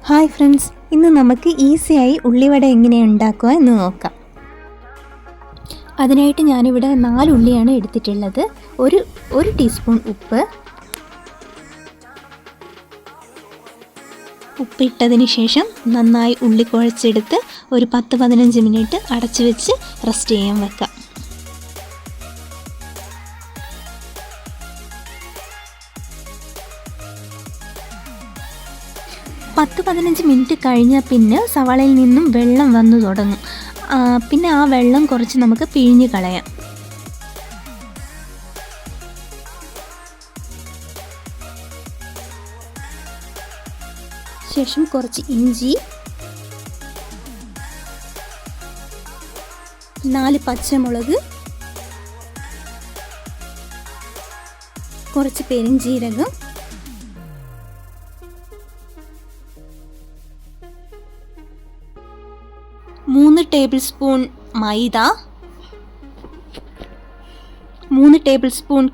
Hi friends, ഇന്ന് നമുക്ക് ഈസിയായി ഉള്ളിവട എങ്ങനെയാണ് ഉണ്ടാക്കുക എന്ന് നോക്കാം. അതിനായിട്ട് ഞാനിവിടെ 4 ഉള്ളിയാണ് എടുത്തിട്ടുള്ളത്. ഒരു ടീസ്പൂൺ ഉപ്പിട്ടതിന് ശേഷം നന്നായി ഉള്ളി കുഴച്ചെടുത്ത് ഒരു 10-15 മിനിറ്റ് അടച്ചു വെച്ച് റെസ്റ്റ് ചെയ്യാൻ വെക്കാം. പത്ത് 15 മിനിറ്റ് കഴിഞ്ഞാൽ പിന്നെ സവാളയിൽ നിന്നും വെള്ളം വന്നു തുടങ്ങും. പിന്നെ ആ വെള്ളം കുറച്ച് നമുക്ക് പിഴിഞ്ഞ് കളയാം. ശേഷം കുറച്ച് ഇഞ്ചി, 4 പച്ചമുളക്, കുറച്ച് പെരുംജീരകം, 3 ടേബിൾ സ്പൂൺ മൈദ, 3 ടേബിൾ സ്പൂൺ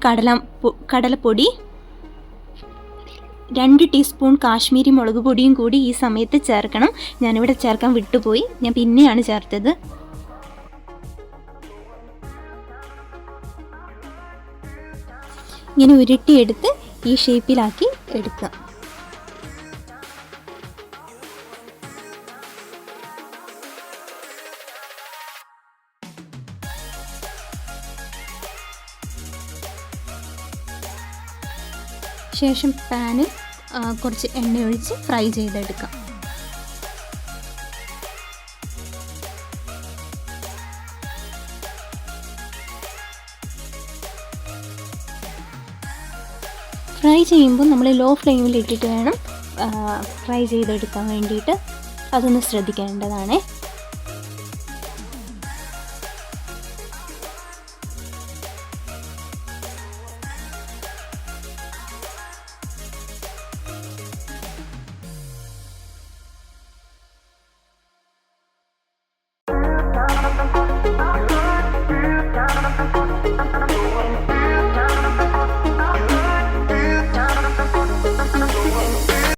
കടലപ്പൊടി, 2 ടീസ്പൂൺ കാശ്മീരി മുളക് പൊടിയും കൂടി ഈ സമയത്ത് ചേർക്കണം. ഞാനിവിടെ ചേർക്കാൻ വിട്ടുപോയി, ഞാൻ പിന്നെയാണ് ചേർത്തത്. ഇങ്ങനെ ഉരുട്ടിയെടുത്ത് ഈ ഷേപ്പിലാക്കി എടുക്കാം. ശേഷം പാനിൽ കുറച്ച് എണ്ണ ഒഴിച്ച് ഫ്രൈ ചെയ്തെടുക്കാം. ഫ്രൈ ചെയ്യുമ്പോൾ നമ്മൾ ലോ ഫ്ലെയിമിൽ ഇട്ടിട്ട് വേണം ഫ്രൈ ചെയ്തെടുക്കാൻ വേണ്ടിയിട്ട്. അതൊന്ന് ശ്രദ്ധിക്കേണ്ടതാണ്.